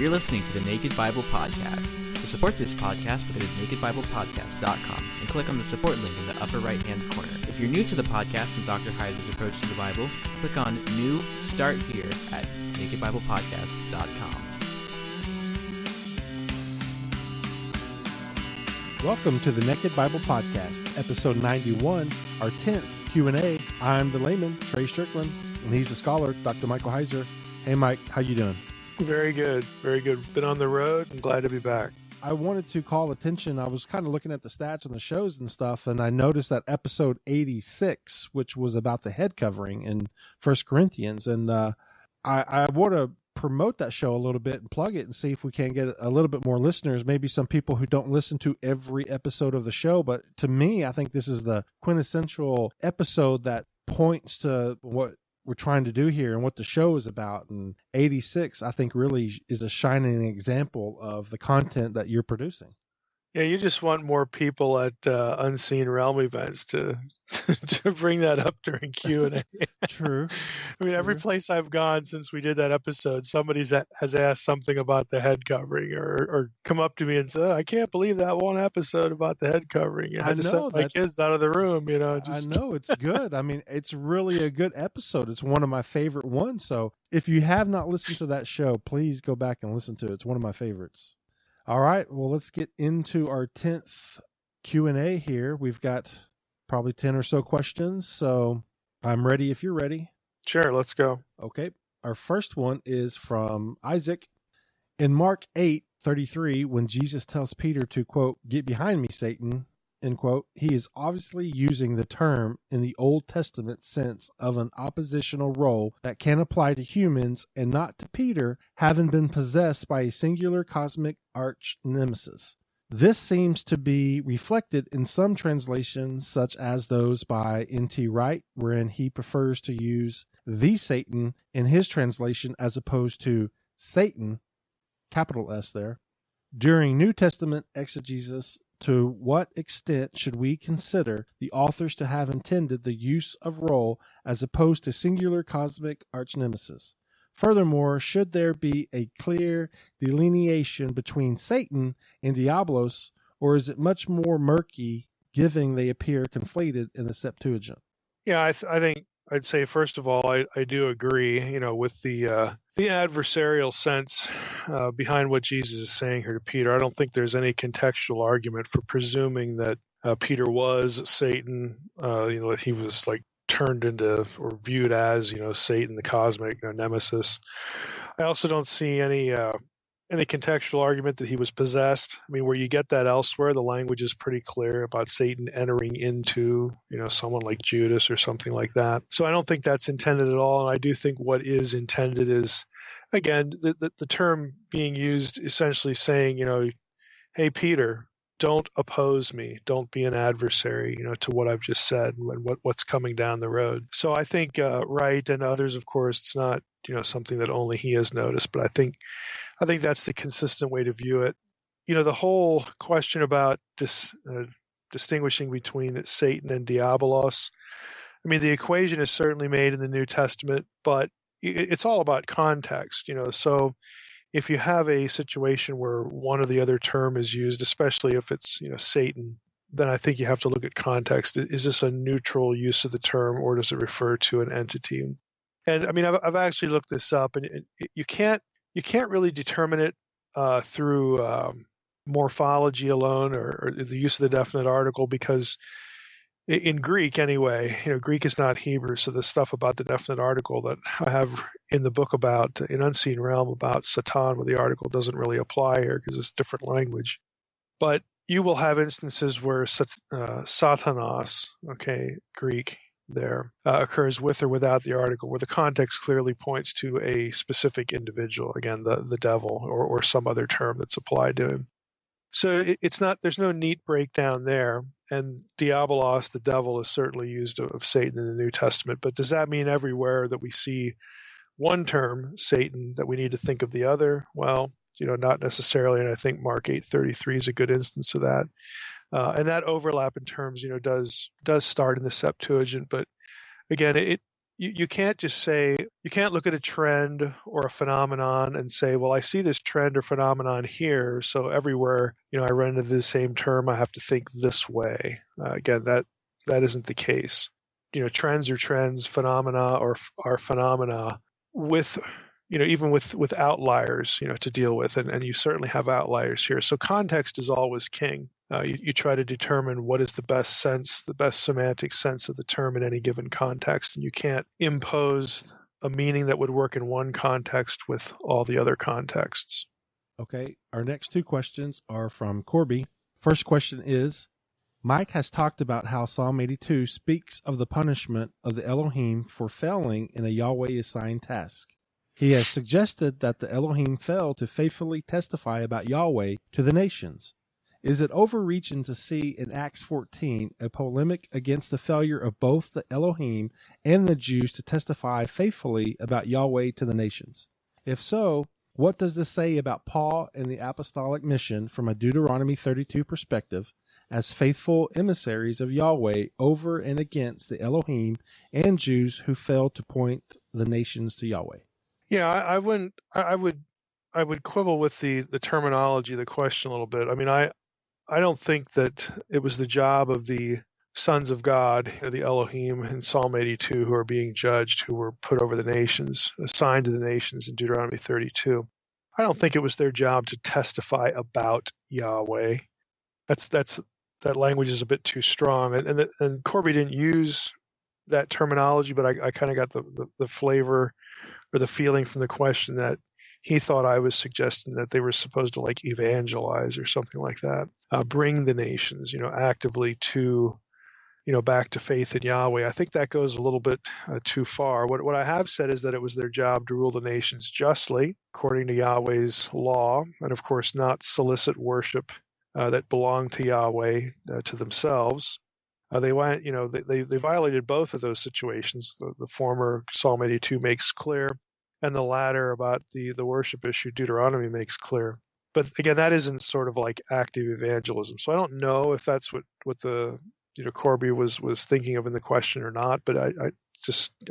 You're listening to the Naked Bible Podcast. To support this podcast, go to nakedbiblepodcast.com and click on the support link in the upper right-hand corner. If you're new to the podcast and Dr. Heiser's approach to the Bible, click on New Start Here at nakedbiblepodcast.com. Welcome to the Naked Bible Podcast, episode 91, our 10th Q&A. I'm the layman, Trey Strickland, and he's the scholar, Dr. Michael Heiser. Hey, Mike, how you doing? Very good, very good. Been on the road and glad to be back. I wanted to call attention. I was kind of looking at the stats on the shows and stuff, and I noticed that episode 86, which was about the head covering in 1 Corinthians, and I want to promote that show a little bit and plug it and see if we can get a little bit more listeners, maybe some people who don't listen to every episode of the show. But to me, I think this is the quintessential episode that points to what we're trying to do here and what the show is about. And 86, I think, really is a shining example of the content that you're producing. Yeah, you just want more people at Unseen Realm events to bring that up during Q&A. True. I mean, every place I've gone since we did that episode, somebody has asked something about the head covering or come up to me and say, I can't believe that one episode about the head covering. I just sent my kids out of the room, I know, it's good. I mean, it's really a good episode. It's one of my favorite ones. So if you have not listened to that show, please go back and listen to it. It's one of my favorites. All right, well, let's get into our 10th Q&A here. We've got probably 10 or so questions, so I'm ready if you're ready. Sure, let's go. Okay, our first one is from Isaac. In Mark 8:33, when Jesus tells Peter to, quote, "Get behind me, Satan," end quote, he is obviously using the term in the Old Testament sense of an oppositional role that can apply to humans and not to Peter, having been possessed by a singular cosmic arch nemesis. This seems to be reflected in some translations, such as those by N.T. Wright, wherein he prefers to use the Satan in his translation as opposed to Satan, capital S there. During New Testament exegesis, to what extent should we consider the authors to have intended the use of role as opposed to singular cosmic arch-nemesis? Furthermore, should there be a clear delineation between Satan and Diabolos, or is it much more murky, given they appear conflated in the Septuagint? Yeah, I think I'd say, first of all, I do agree, with the adversarial sense behind what Jesus is saying here to Peter. I don't think there's any contextual argument for presuming that Peter was Satan, that he was like turned into or viewed as, Satan, the cosmic nemesis. I also don't see any contextual argument that he was possessed. I mean, where you get that elsewhere, the language is pretty clear about Satan entering into, someone like Judas or something like that. So I don't think that's intended at all. And I do think what is intended is, again, the term being used essentially saying, hey, Peter, don't oppose me. Don't be an adversary, to what I've just said and what's coming down the road. So I think Wright and others, of course, it's not, something that only he has noticed, but I think that's the consistent way to view it. The whole question about distinguishing between Satan and Diabolos, I mean, the equation is certainly made in the New Testament, but it's all about context, So if you have a situation where one or the other term is used, especially if it's, Satan, then I think you have to look at context. Is this a neutral use of the term, or does it refer to an entity? And I mean, I've actually looked this up, and you can't really determine it through morphology alone or the use of the definite article, because in Greek anyway, Greek is not Hebrew, so the stuff about the definite article that I have in the book about in Unseen Realm about Satan, where the article doesn't really apply here because it's different language. But you will have instances where Satanas, Greek there, occurs with or without the article, where the context clearly points to a specific individual, again, the devil or some other term that's applied to him. So there's no neat breakdown there. And Diabolos, the devil, is certainly used of Satan in the New Testament. But does that mean everywhere that we see one term, Satan, that we need to think of the other? Well, not necessarily. And I think Mark 8:33 is a good instance of that. And that overlap in terms, does start in the Septuagint. But again, you can't just say, you can't look at a trend or a phenomenon and say, well, I see this trend or phenomenon here, so everywhere, I run into the same term, I have to think this way. Again, that isn't the case. Trends are trends, phenomena are phenomena with, even with outliers, to deal with, and you certainly have outliers here. So context is always king. You try to determine what is the best sense, the best semantic sense of the term in any given context, and you can't impose a meaning that would work in one context with all the other contexts. Okay, our next two questions are from Corby. First question is, Mike has talked about how Psalm 82 speaks of the punishment of the Elohim for failing in a Yahweh-assigned task. He has suggested that the Elohim failed to faithfully testify about Yahweh to the nations. Is it overreaching to see in Acts 14 a polemic against the failure of both the Elohim and the Jews to testify faithfully about Yahweh to the nations? If so, what does this say about Paul and the apostolic mission from a Deuteronomy 32 perspective as faithful emissaries of Yahweh over and against the Elohim and Jews who failed to point the nations to Yahweh? Yeah, I would quibble with the terminology of the question a little bit. I mean, I don't think that it was the job of the sons of God, the Elohim in Psalm 82, who are being judged, who were put over the nations, assigned to the nations in Deuteronomy 32. I don't think it was their job to testify about Yahweh. That language is a bit too strong, and Corby didn't use that terminology, but I kind of got the flavor or the feeling from the question that he thought I was suggesting that they were supposed to evangelize or something like that, bring the nations, actively to, back to faith in Yahweh. I think that goes a little bit too far. What I have said is that it was their job to rule the nations justly, according to Yahweh's law, and of course not solicit worship that belonged to Yahweh to themselves. They went, they violated both of those situations. The former Psalm 82 makes clear, and the latter about the worship issue Deuteronomy makes clear. But again, that isn't sort of like active evangelism. So I don't know if that's what the Corby was thinking of in the question or not. But I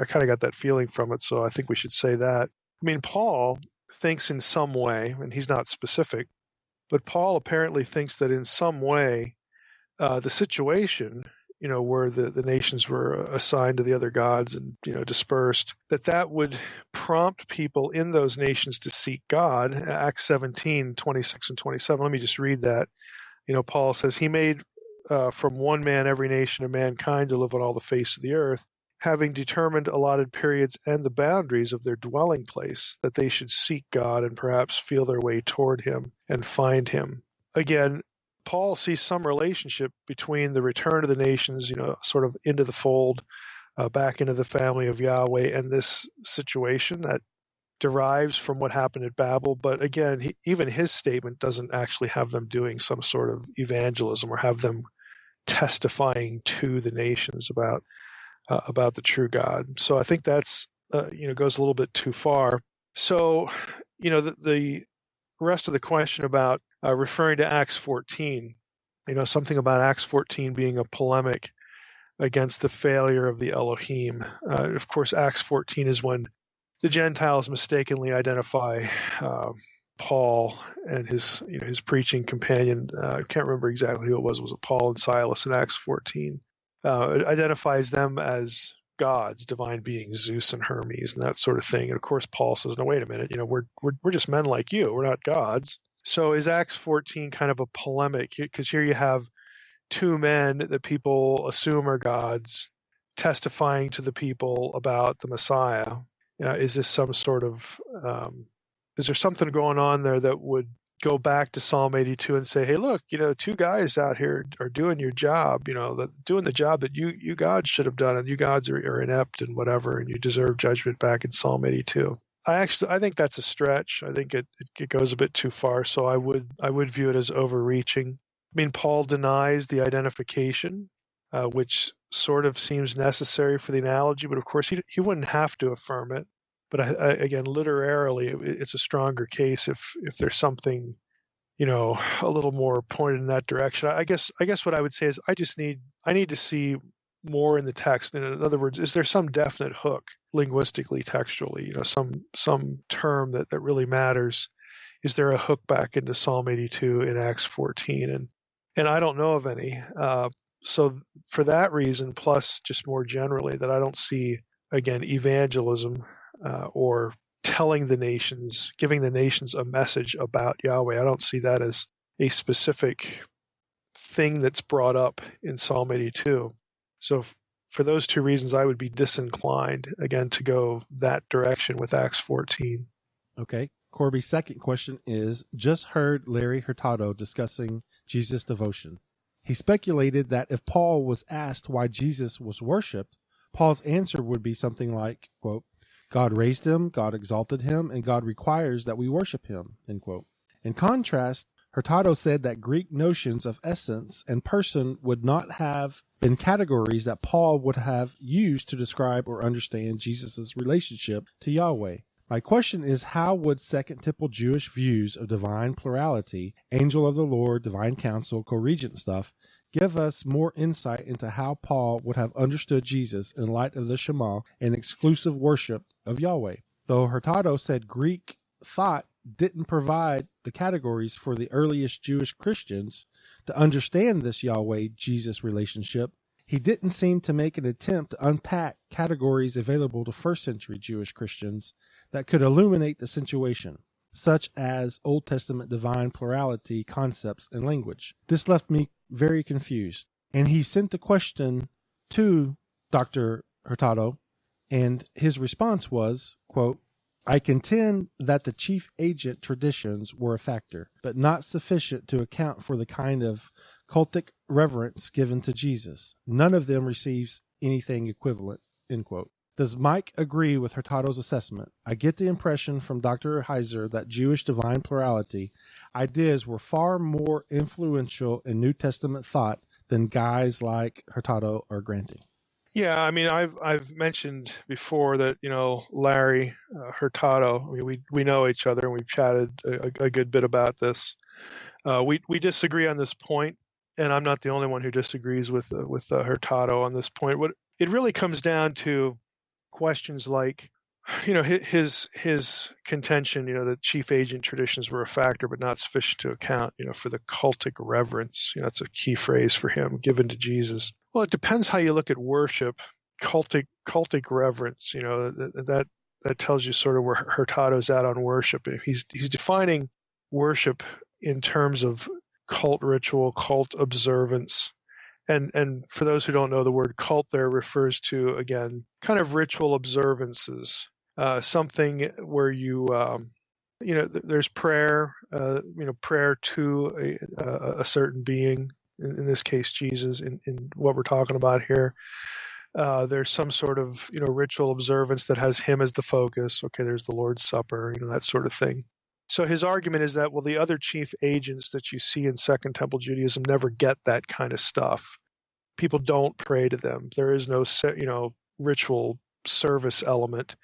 kind of got that feeling from it. So I think we should say that. I mean, Paul thinks in some way, and he's not specific, but Paul apparently thinks that in some way the situation, where the nations were assigned to the other gods and, dispersed, that would prompt people in those nations to seek God. Acts 17, 26 and 27. Let me just read that. Paul says, he made from one man every nation of mankind to live on all the face of the earth, having determined allotted periods and the boundaries of their dwelling place, that they should seek God and perhaps feel their way toward him and find him. Again, Paul sees some relationship between the return of the nations, sort of into the fold, back into the family of Yahweh, and this situation that derives from what happened at Babel. But again, even his statement doesn't actually have them doing some sort of evangelism or have them testifying to the nations about the true God. So I think that's goes a little bit too far. So the rest of the question about referring to Acts 14, something about Acts 14 being a polemic against the failure of the Elohim. Of course, Acts 14 is when the Gentiles mistakenly identify Paul and his preaching companion. I can't remember exactly who it was. Was it Paul and Silas in Acts 14? It identifies them as gods, divine beings, Zeus and Hermes, and that sort of thing. And of course, Paul says, "No, wait a minute. We're just men like you. We're not gods." So is Acts 14 kind of a polemic? Because here you have two men that people assume are gods testifying to the people about the Messiah. Is this some sort of is there something going on there that would go back to Psalm 82 and say, hey, look, two guys out here are doing your job, doing the job that you gods should have done, and you gods are inept and whatever, and you deserve judgment back in Psalm 82. I think that's a stretch. I think it goes a bit too far. So I would view it as overreaching. I mean, Paul denies the identification, which sort of seems necessary for the analogy, but of course he wouldn't have to affirm it. But again, literarily, it's a stronger case if there's something, a little more pointed in that direction. I guess what I would say is I need to see more in the text? In other words, is there some definite hook linguistically, textually, some term that really matters? Is there a hook back into Psalm 82 in Acts 14? And I don't know of any. So for that reason, plus just more generally, that I don't see, again, evangelism or telling the nations, giving the nations a message about Yahweh. I don't see that as a specific thing that's brought up in Psalm 82. So for those two reasons, I would be disinclined, again, to go that direction with Acts 14. Okay. Corby's second question is, just heard Larry Hurtado discussing Jesus devotion. He speculated that if Paul was asked why Jesus was worshipped, Paul's answer would be something like, quote, God raised him, God exalted him, and God requires that we worship him, end quote. In contrast, Hurtado said that Greek notions of essence and person would not have been categories that Paul would have used to describe or understand Jesus' relationship to Yahweh. My question is, how would Second Temple Jewish views of divine plurality, angel of the Lord, divine council, co-regent stuff, give us more insight into how Paul would have understood Jesus in light of the Shema and exclusive worship of Yahweh? Though Hurtado said Greek thought didn't provide the categories for the earliest Jewish Christians to understand this Yahweh-Jesus relationship, he didn't seem to make an attempt to unpack categories available to first-century Jewish Christians that could illuminate the situation, such as Old Testament divine plurality concepts and language. This left me very confused, and he sent the question to Dr. Hurtado, and his response was, quote, I contend that the chief agent traditions were a factor, but not sufficient to account for the kind of cultic reverence given to Jesus. None of them receives anything equivalent, end quote. Does Mike agree with Hurtado's assessment? I get the impression from Dr. Heiser that Jewish divine plurality ideas were far more influential in New Testament thought than guys like Hurtado are granting. Yeah, I mean, I've mentioned before that Larry Hurtado. I mean, we know each other and we've chatted a good bit about this. We disagree on this point, and I'm not the only one who disagrees with Hurtado on this point. What it really comes down to questions like, his contention, that chief agent traditions were a factor but not sufficient to account, for the cultic reverence. That's a key phrase for him given to Jesus. Well, it depends how you look at worship. Cultic reverence, that tells you sort of where Hurtado's at on worship. He's defining worship in terms of cult ritual, cult observance. And for those who don't know, the word cult there refers to, again, kind of ritual observances, something where there's prayer, prayer to a certain being, in this case, Jesus, in what we're talking about here. There's some sort of, ritual observance that has him as the focus. Okay, there's the Lord's Supper, that sort of thing. So his argument is that, well, the other chief agents that you see in Second Temple Judaism never get that kind of stuff. People don't pray to them. There is no, ritual service element.